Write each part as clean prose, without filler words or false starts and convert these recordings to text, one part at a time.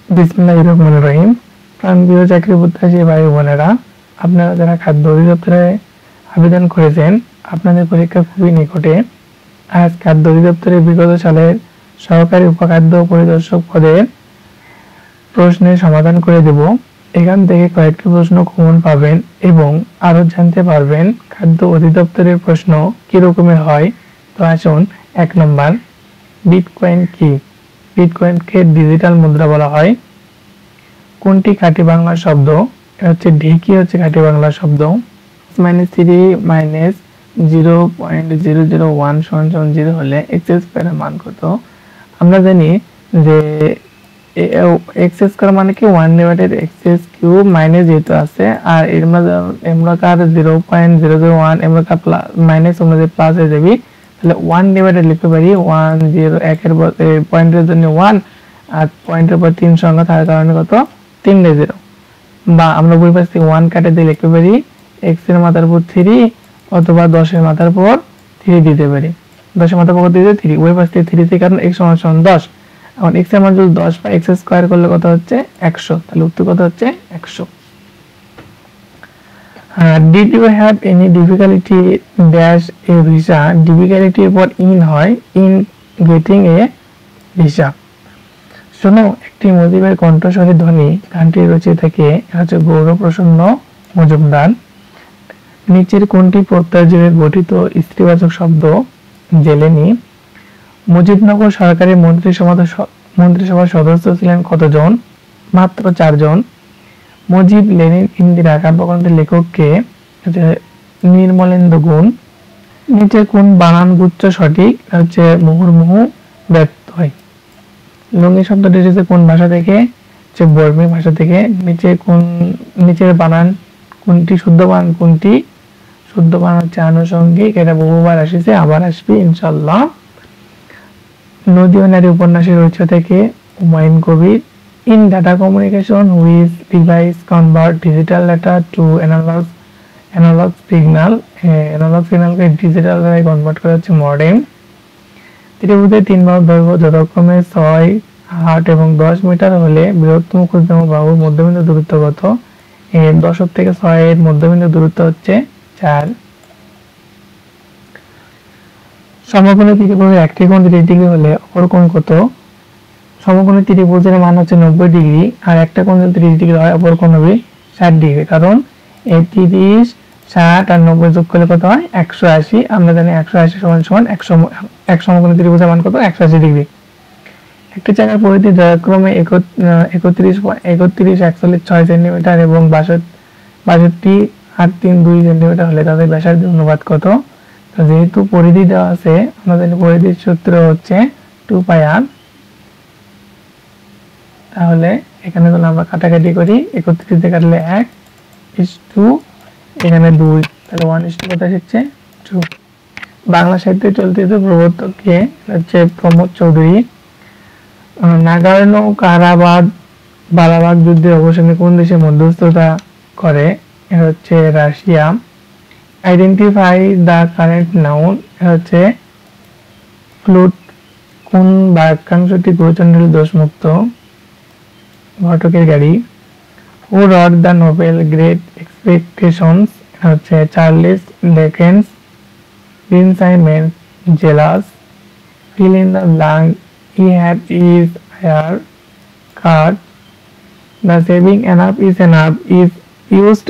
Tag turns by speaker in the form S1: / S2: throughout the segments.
S1: বিসমিল্লাহির রহমানির রহিম। প্রাণপ্রিয় চাকরি প্রত্যাশী ভাই বোনেরা, আপনারা যারা খাদ্য অধিদপ্তরে আবেদন করেছেন, আপনাদের পরীক্ষা খুবই নিকটে। আজ খাদ্য অধিদপ্তরের বিগত সালের সহকারী উপখাদ্য পরিদর্শক পদের প্রশ্নের সমাধান করে দেব। এখান থেকে কয়েকটি প্রশ্ন কমন পাবেন এবং আরও জানতে পারবেন খাদ্য অধিদপ্তরের প্রশ্ন কি রকমের হয়। তো আসুন, 1 নম্বর, বিটকয়েন কি? বিটকয়েনকে ডিজিটাল মুদ্রা বলা হয়। কোনটি খাঁটি বাংলা শব্দ? এটা হচ্ছে ঢেকি, হচ্ছে খাঁটি বাংলা শব্দ। -3 - 0.001 = 0 হলে x স্কয়ারের মান কত? আমরা জানি যে x স্কয়ার মানে কি 1/x³ মাইনাস যেহেতু আছে, আর এর মধ্যে আমরা কার 0.001 আমরা মাইনাস আমরা যে প্লাস হয়ে যাবে, তাহলে 1 লিখতে পারি। 1 0 একের পয়েন্টের জন্য 1 আর পয়েন্টের পর 3 সংখ্যা থাকার কারণে কত? 3 0। বা আমরা বই পাশ থেকে 1 কাটে দিয়ে লিখতে পারি x এর মাথার উপর 3 অথবা 10 এর মাথার উপর 3 দিতে পারি। 10 এর মাথার উপর দিতে 3, ওই পাশ থেকে 3 থেকে কারণ x = 10। এখন x এর মান যদি 10 পাই, x স্কয়ার করলে কত হচ্ছে? 100। তাহলে উত্তর কত হচ্ছে? 100। Did you have any difficulty dash a visa? Difficulty এর পর in হয়, in getting a visa। শোনো একটি মুজিবের কণ্ঠস্বরে ধ্বনি গানটির রচয়িতাকে হচ্ছে গৌরপ্রসন্ন মজুমদার। নিচের কোনটি প্রত্যয় যোগে গঠিত স্ত্রীবাচক শব্দ? জেলেনি। মুজিবনগর সরকারি মন্ত্রিসভার সদস্য ছিলেন কতজন? মাত্র 4 জন। মুজিব লেনিন ইন্দিরা কাব্যগ্রন্থের লেখককে? নির্মলেন্দু গুণ। নিচে কোন বানান গুচ্ছ সঠিক? হচ্ছে মুহুর্মুহু ব্যত্যয়। লুঙ্গি শব্দটি এসেছে কোন ভাষা থেকে? বর্মী ভাষা থেকে। নিচের বানান কোনটি শুদ্ধ বানান? কোনটি শুদ্ধ বানান হচ্ছে আনুষঙ্গিক। এটা বহুবার আসছে, আবার আসবে ইনশাআল্লাহ। নদী ও নারী উপন্যাসের রচয়িতা থেকে? Humayun Kabir. In data communication which device convert digital data to analog signal? Analog সিগন্যালকে ডিজিটাল ডাটায় কনভার্ট করা হচ্ছে মডেম। ত্রিভুজের 3 বাহুর দৈর্ঘ্য যথাক্রমে 6, 8 এবং 10 মিটার হলে বৃহত্তম ক্ষুদ্রতম বাহুর মধ্যবিন্দু দূরত্ব কত? 10 থেকে 6 এর মধ্যবিন্দু দূরত্ব হচ্ছে 4। সমকোণী ত্রিভুজের একটি কোণ 30 ডিগ্রি হলে অপর কোণ কত? সমকোণী ত্রিভুজের মান হচ্ছে 90 ডিগ্রি, আর একটা কোণ যদি 30 ডিগ্রি হয় অপর কোণ হবে 60 ডিগ্রি। কারণ এই 30, 60 আর 90 যোগ করলে কত হয়? 180। আমরা জানি 180 = 100। সমকোণী ত্রিভুজের মান কত? 180 ডিগ্রি। একটি চাকার পরিধি যথাক্রমে 31, 41, 6 সেন্টিমিটার এবং 62, 8, 3, 2 সেন্টিমিটার হলে তাদের ব্যাসার্ধের অনুপাত কত? তো যেহেতু পরিধি দেওয়া আছে, আমরা জানি পরিধির সূত্র হচ্ছে 2πr। তাহলে এখানে যদি আমরা কাটাকাটি করি, 31 দিয়ে কাটলে 1 = 2, এখানে 2, তাহলে 1 কত হচ্ছে? 2। বাংলা সাহিত্যে চলচ্চিত্র প্রবর্তক কে? হচ্ছে প্রমোদ চৌধুরী। নাগার্নো কারাবাদ বালাবাগ যুদ্ধের অবসানে কোন দেশে মধ্যস্থতা করে? এটা হচ্ছে Russia. Identify the current noun? এটা হচ্ছে ফ্লুট। কোন বাক্যাংশটি বহুচন্দ্রের দোষমুক্ত? ঘটকের গাড়ি। হু রট দ্য নোবেল গ্রেট এক্সপেকটেশনস? এটা হচ্ছে Charles Dickens. Consignment jealous. Fill in the blank. He had his hair cut. The saving enough is enough is used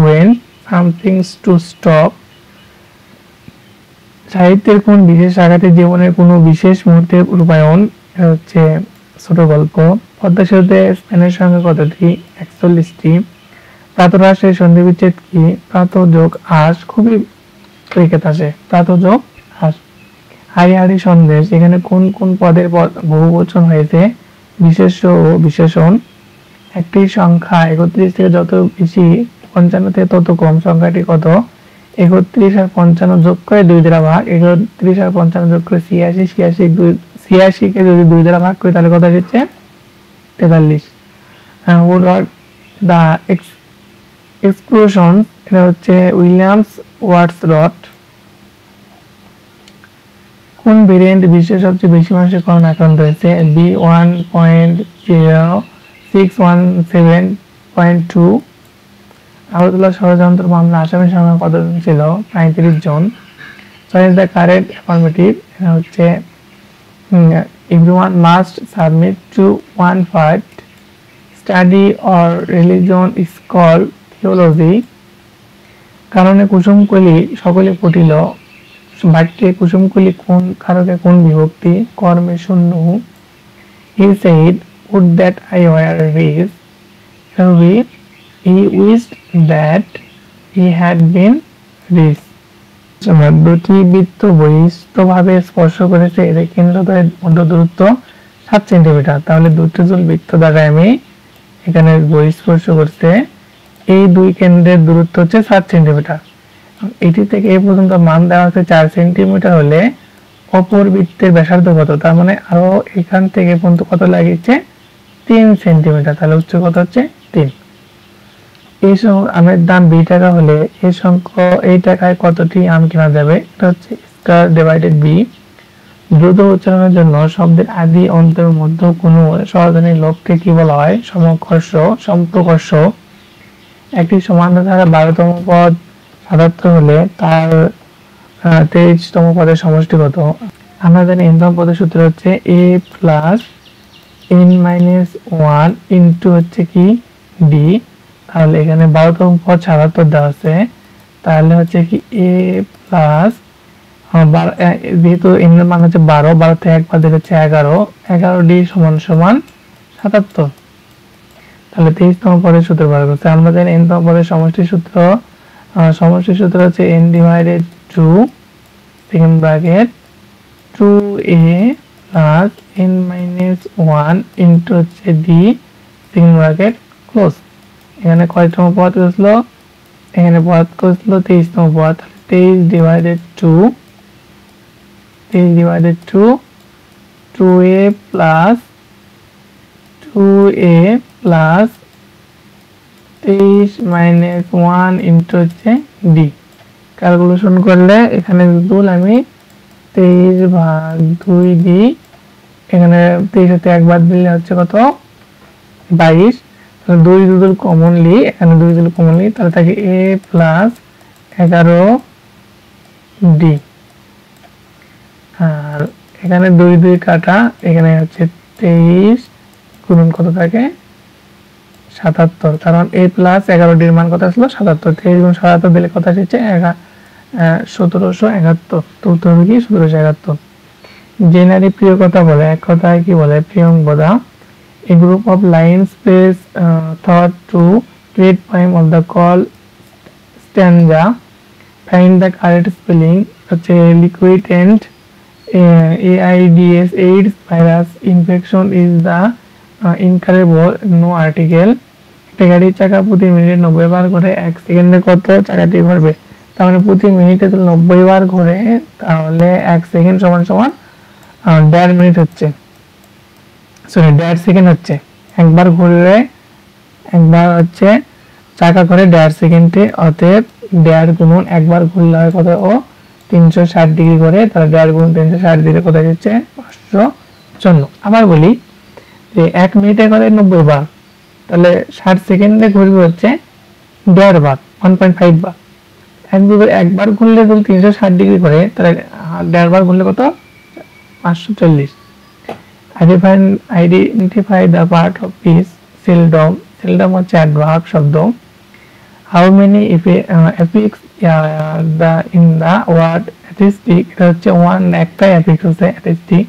S1: when something to stop. সাহিত্যের কোন বিশেষ শাখাতে জীবনের কোনো বিশেষ মুহূর্তের রূপায়ণ? হচ্ছে ছোট গল্প। পদ্মা সেতুতে স্পেনের সংখ্যা কতটি? 41টি। প্রাতরাশের সন্ধিবিচ্ছেদ কি? প্রাত যোগ আস। খুবই পরীক্ষাতে আসে প্রাত যোগ আস। হাড়ি সন্দেশ, এখানে কোন কোন পদের বহুবচন হয়েছে? বিশেষ্য ও বিশেষণ। একটি সংখ্যা 31 থেকে যত বেশি 55 থেকে তত কম, সংখ্যাটি কত? 31 আর 55 যোগ করে 2 দ্বারা ভাগ। 31 আর 55 যোগ করে 86। 86 কে যদি 2 দ্বারা ভাগ করি তাহলে কত হচ্ছে? 43। হু রট দ্য এক্সপ্লোশন? এটা হচ্ছে উইলিয়ামস ওয়ার্ডসওয়ার্থ। কোন ভেরিয়েন্ট বিশ্বের সবচেয়ে বেশি মানুষের করোনা আক্রান্ত হয়েছে? B1.0617.2। আগরতলা ষড়যন্ত্র মামলা আসামির সংখ্যা কতজন ছিল? 35 জন। Choice the correct affirmative. এটা হচ্ছে everyone must submit to one fact. Study or religion is called theology. কারণে কুসুমকলি সকলে পটিল। বাক্যে কুসুমকলি কোন কারকে কোন বিভক্তি? কর্মে শূন্য। He said, would that I were rich. He wished that he had been rich. দুটি বৃত্ত বহিস্থভাবে স্পর্শ করেছে, এদের কেন্দ্রদ্বয়ের মধ্যে দূরত্ব 7 সেন্টিমিটার। তাহলে দুটি জোড় বৃত্ত দ্বারা আমি এখানে বহিঃস্পর্শ করতে, এই দুই কেন্দ্রের দূরত্ব হচ্ছে 7 সেন্টিমিটার। এটি থেকে এই পর্যন্ত মান দেওয়া আছে 4 সেন্টিমিটার হলে অপর বৃত্তের ব্যাসার্ধ কত? তার মানে আরো এখান থেকে পর্যন্ত কত লাগিয়েছে? 3 সেন্টিমিটার। তাহলে উচ্চ কত হচ্ছে? 3। এই আমের দাম 20 টাকা হলে এই টাকায় কতটি আম কেনা যাবে? এটা হচ্ছে স্কয়ার ডিভাইডেড বি। দ্রুত উচ্চারণের জন্য শব্দের আদি অন্তের মধ্যে কোনো সহজনীয় লোপকে কি বলা হয়? সম্প্রকর্ষ। একটি সমান্তরাল ধারা 12তম পদ 77 হলে তার 23তম পদের সমষ্টি কত? আমরা জানি n-তম পদের সূত্র হচ্ছে a প্লাস n-1 ইন্টু হচ্ছে কি d। তাহলে এখানে 12তম পদ 77 দেওয়া আছে, তাহলে হচ্ছে কি a প্লাস যেহেতু n এর মান হচ্ছে 12 থেকে 1 বাদ দিলে হচ্ছে 11d সমান 77। তাহলে 23তম পদের সূত্র বার করতে আমরা জানি n-তম পদের সমষ্টির সূত্র হচ্ছে n divided 2 second bracket 2a plus n-1 into হচ্ছে d সেকেন্ড ব্র্যাকেট ক্লোজ। এখানে কয়তম পদ আসলো? এখানে পদ আসলো 23তম পদ। 23 ডিভাইডেড 2 2a প্লাস 23 - 1 হচ্ছে d। ক্যালকুলেশন করলে এখানে দুল আমি 23/2 দিই, এখানে 23 হতে 1 বাদ দিলে হচ্ছে কত? 22। তাহলে 2 দুল কমনলি, এখানে 2 দুল কমনলি, তাহলে থাকে a প্লাস 11d। আর এখানে 2 কাটা, এখানে হচ্ছে 23 গুণন কত থাকে? 77। কারণ a প্লাস 11d এর মান কত আসলো? 77। 23 গুণ 77 দিলে কত আসছে? 1771। তো উত্তর হবে কি? 1771। জেনারি প্রিয় কথা বলে এক কথায় কি বলে? প্রিয়ঙ্গদা। A group of lines space thought to create poem of the call stanza. Find the correct spelling. হচ্ছে liquid AIDS virus infection is the incurable, no article. একটা গাড়ির চাকা প্রতি মিনিটে 90 বার ঘুরে 1 সেকেন্ডে কত চাকাটি ঘুরবে? তার মানে প্রতি মিনিটে যদি 90 বার ঘুরে তাহলে 1 সেকেন্ড সমান 1.5 মিনিট হচ্ছে, সরি 1.5 সেকেন্ড হচ্ছে। একবার ঘুরলে, একবার হচ্ছে চাকা ঘুরে 1.5 সেকেন্ডে, অতএব 1.5 গুণন একবার ঘুরলে হয় কত? 360 ডিগ্রি করে, তাহলে 1.5 গুণন 360 দিলে কত হচ্ছে? 554। আবার বলি যে 1 মিনিটে করে 90 বার, তাহলে 60 সেকেন্ডে ঘুরবে হচ্ছে 1.5 বার, 1.5 বার। একবার ঘুরলে যদি 360 ডিগ্রি করে, তাহলে 1.5 বার ঘুরলে কত? 540। Identify the part of this seldom হচ্ছে adverb শব্দ। How many affix in the word artistic? এটা হচ্ছে একটাই affix হচ্ছে artistic।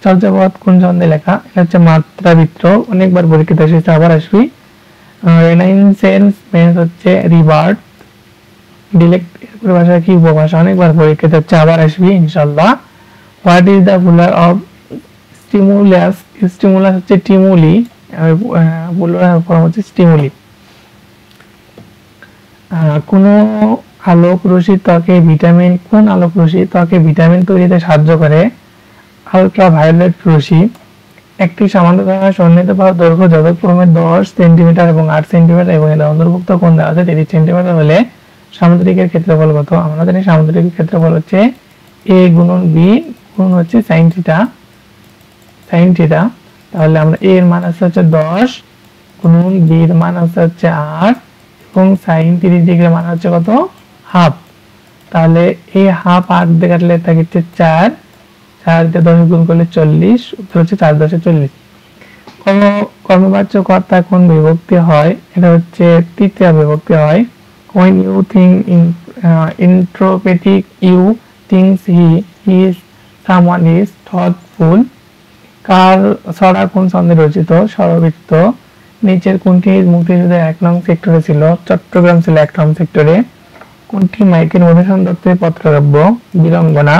S1: চর্যাপদ কোন ছন্দে লেখা? এটা হচ্ছে মাত্রা বৃত্ত, অনেকবার পরীক্ষিত এসেছে, আবার আসবি। Renaissance means হচ্ছে rebirth। Dialect এর ভাষা কি? উপভাষা, অনেকবার পরীক্ষিত হচ্ছে, আবার আসবি ইনশাআল্লাহ। What is the plural of stimulus? Stimulus হচ্ছে stimuli, plural form হচ্ছে stimuli। কোন আলোক রশ্মি ত্বকে ভিটামিন তৈরিতে সাহায্য করে? আল্ট্রাভায়োলেট রশ্মি। একটি সামান্তরাল সন্নিহিত বাহুর দৈর্ঘ্য যথাক্রমে 10 সেন্টিমিটার এবং 8 সেন্টিমিটার এবং এর অন্তর্ভুক্ত কোণ দেওয়া আছে 30 সেন্টিমিটার হলে সামুদ্রিকের ক্ষেত্রফল কত? আমরা জানি সামুদ্রিকের ক্ষেত্রফল হচ্ছে a গুণন b গুণ হচ্ছে sin থিটা, তাহলে আমরা a এর মান আছে হচ্ছে 10 গুণন b এর মান আছে হচ্ছে 8 এবং sin 30 ডিগ্রির মান হচ্ছে কত হাফ। তাহলে এই হাফ 8 দিয়ে কাটলে থাকে হচ্ছে 4, 4 দিয়ে 10 গুণ করলে 40, উত্তর হচ্ছে 4 10 40। কর্মবাচ্য কর্তা কোন বিভক্তি হয়? এটা হচ্ছে তৃতীয় বিভক্তি হয়। when you think in introspective you thinks he is someone is thoughtful। কার ছড়া কোন ছন্দে রচিত? স্বরবৃত্ত। নিচের কোনটি মুক্তিযুদ্ধের 1 নং সেক্টরে ছিল? চট্টগ্রাম ছিল 1 নং সেক্টরে। কোনটি মাইকেল মধুসূদন দত্তের পত্রকাব্য? বীরাঙ্গনা।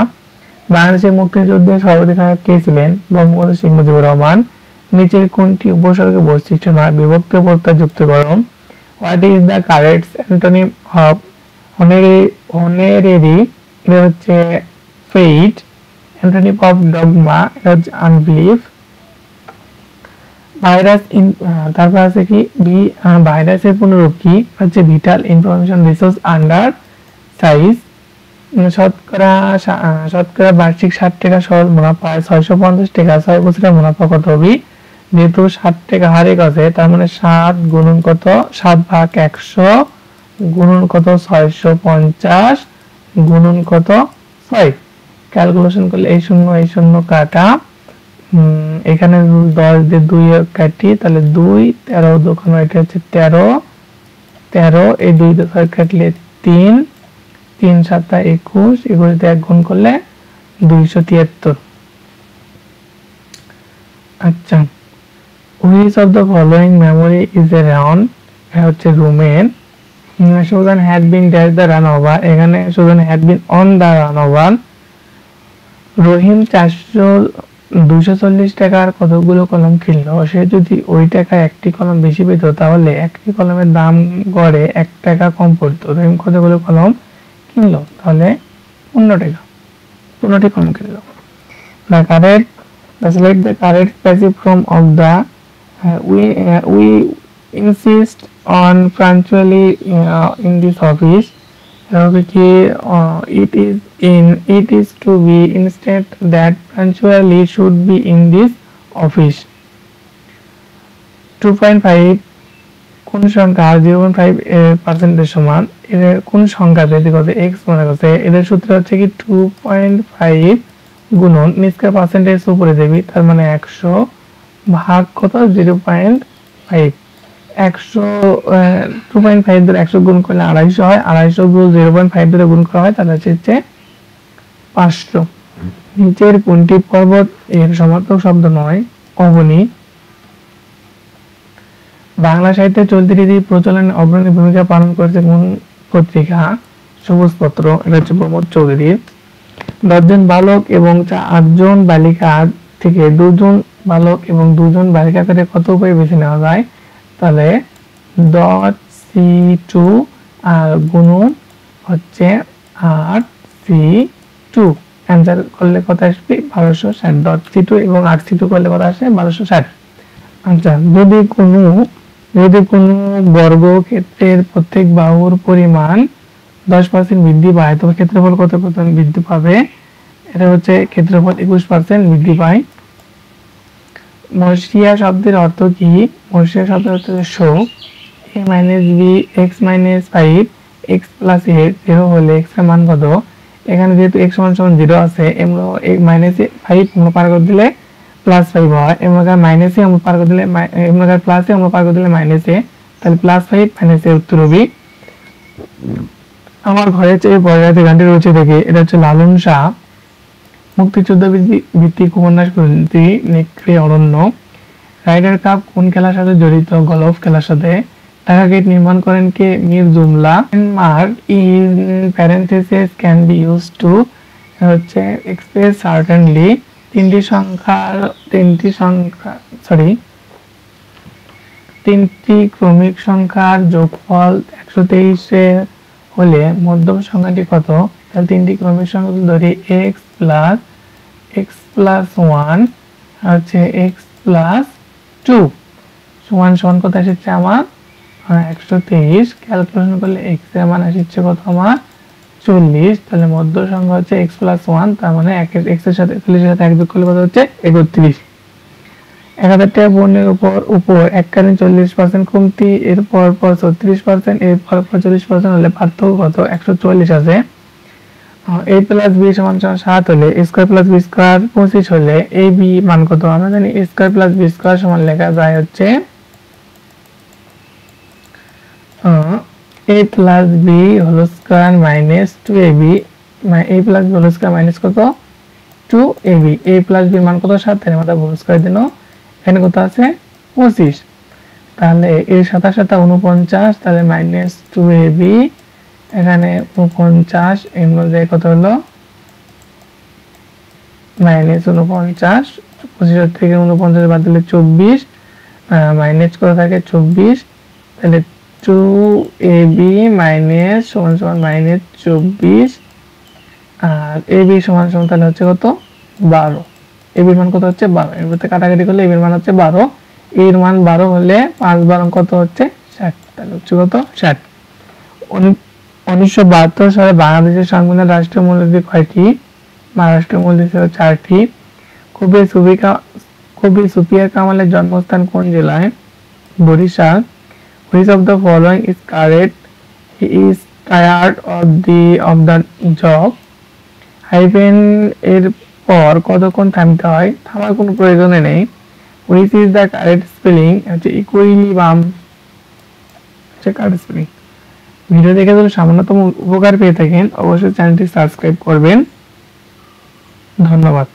S1: বাংলাদেশের মুক্তিযুদ্ধের সর্বাধিনায়ক কে ছিলেন? বঙ্গবন্ধু শেখ মুজিবুর রহমান। নিচের কোনটি উপসর্গের বৈশিষ্ট্য নয়? বিভক্তি প্রত্যয় যুক্তকরণ। What is the correct antonym of honorary? এটা হচ্ছে ফেইথ। অ্যান্টোনিম অফ ডগমা এটা হচ্ছে আনবিলিভ। ভাইরাস তারপর আছে কি ভাইরাসের পুনরূপ কি? হচ্ছে vital information resource under size. শতকরা বার্ষিক 60 টাকা সহজ মুনাফা, 650 টাকা 6 বছরের মুনাফা কত হবে? যেহেতু 60 টাকা হারে গেছে তার মানে 7 গুণন কত? 7 ভাগ 100 গুণন কত? 650 গুণন কত? 6। ক্যালকুলেশন করলে এই শূন্য কাটা, এখানে 10 দিয়ে 2 কাটি তাহলে 2 13 দোকান এটা হচ্ছে 13 এই 2 দিয়ে 6 কাটলে 3 3 7 21 21 দিয়ে 1 গুণ করলে 273। আচ্ছা, which of the following memory is a round? হচ্ছে rumen. Susan had been dash the run over, এখানে Susan had been on the run over। রহিম 240 টাকার কতগুলো কলম কিনলো? সে যদি ওই টাকায় একটি কলম বেশি পেত তাহলে একটি কলমের দাম গড়ে 1 টাকা কম পড়তো। রহিম কতগুলো কলম কিনলো? তাহলে 15 টাকা, 15টি কলম কিনলো। Select the correct passive form of the we insist on punctually in this office। it is to be instead that punctually should be in this office। 2.5 কোন সংখ্যা 0.5% এর সমান? এর কোন সংখ্যা ব্যক্তিগত x মনে করছে? এদের সূত্র হচ্ছে কি 2.5 গুণন নিষ্কার পার্সেন্টেজ উপরে দেবি তার মানে 100 ভাগ কত? 0.5। 2.5 ধরে 100 গুণ করলে 250 হয়, 250 গুণ 0.5 ধরে গুণ করা হয় তাহলে হচ্ছে 500। নিচের কোনটি পর্বত এর সমার্থক শব্দ নয়? অবনী। বাংলা সাহিত্যে চলতি রীতি প্রচলনে অগ্রণী ভূমিকা পালন করেছে কোন পত্রিকা? সবুজ পত্র, এটা হচ্ছে প্রমোদ চৌধুরীর। 10 জন বালক এবং 8 জন বালিকা থেকে 2 জন বালক এবং 2 জন বালিকা করে কত উপায় বেছে নেওয়া যায়? তাহলে .c2 আর গুণন হচ্ছে 8c2, অ্যান্সার করলে কত আসবে? 1260। .c2 এবং 8c2 করলে কত আসে? 1260। আচ্ছা, যদি কোনো বর্গক্ষেত্রের প্রত্যেক বাহুর পরিমাণ 10% বৃদ্ধি পায় তবে ক্ষেত্রফল কত বৃদ্ধি পাবে? এটা হচ্ছে ক্ষেত্রফল 21% বৃদ্ধি পায়। মসিয়া শব্দের অর্থ কি? মসিয়া শব্দের অর্থ হচ্ছে শোক। a - b x - 5 x + a 0 হলে x এর মান কত? এখানে যেহেতু x = 0 আছে আমরা -5 আমরা পার করে দিলে +5 হয়, আমরা -a আমরা পার করে দিলে আমরা +a আমরা পার করে দিলে -a, তাহলে +5 - a উত্তর হবে। আমার ঘরে চেয়ে পড়ে রাতে গানটি রয়েছে দেখে, এটা হচ্ছে লালন শাহ। মুক্তিযুদ্ধ ভিত্তিক উপন্যাস গ্রন্থি নেকড়ে অরণ্য। রাইডার কাপ কোন খেলার সাথে জড়িত? গলফ খেলার সাথে। ঢাকা গেট নির্মাণ করেন কে? Mir Jumla. Mark in parenthesis can be used to হচ্ছে এক্সপ্রেস সার্টেনলি। তিনটি ক্রমিক সংখ্যার যোগফল 123 হলে মধ্যম সংখ্যাটি কত? তাহলে তিনটি ক্রমিক সংখ্যা ধরি x plus 1 হচ্ছে x plus 2 সমান কত এসেছে আমার? 123। ক্যালকুলেশন করলে x এর মান এসেছে কত আমার? 40, তাহলে মধ্য সংখ্যা হচ্ছে x + 1, তার মানে x এর সাথে 40 এর সাথে 1 যোগ করলে কত হচ্ছে 31। 1000 টাকা পণ্যের উপর এককালীন 40% কমতি, এর পর 36%, এর পর 40% হলে পার্থক্য কত? 140 আছে। a + b = 7 হলে a² + b² 25 হলে ab মান কত? আমরা জানি a² + b² সমান লেখা যায় হচ্ছে a + b whole square minus 2ab, a + b whole square minus কত? 2ab। a + b এর মান কত? 7, এর মাথা হোল স্কয়ার দিন, এখানে কত আছে? 25। তাহলে এর সাথে সাথে 49, তাহলে মাইনাস 2ab, এখানে 49, এর মধ্যে কত হলো? মাইনাস 49, 25 থেকে 49 বাদ দিলে 24, মাইনাস কত থাকে? 24, তাহলে 2ab মাইনাস সমান সমান মাইনাস 24, আর ab সমান সমান তাহলে হচ্ছে কত? 12। ab এর মান কত হচ্ছে? 12। এর মধ্যে কাটাকাটি করলে ab এর মান হচ্ছে 12, এর মান 12 হলে 5 12 কত হচ্ছে? 60, তাহলে হচ্ছে কত? 60। 1972 সালে বাংলাদেশের সংবিধান রাষ্ট্রীয় মূলনীতি কয়টি? রাষ্ট্রীয় মূলনীতি ছিল 4টি। কবি সুফিয়া কামালের জন্মস্থান কোন জেলায়? Barishal. Which of the following is correct? He is tired of the job. Hyphen এর পর কতক্ষণ থামতে হয়? থামার কোনো প্রয়োজনে নেই। Which is the correct spelling? হচ্ছে ইকুইলিব্রাম, হচ্ছে কারেক্ট স্পেলিং। ভিডিও দেখে যদি সামান্যতম উপকার পেয়ে থাকেন অবশ্যই চ্যানেলটি সাবস্ক্রাইব করবেন। ধন্যবাদ।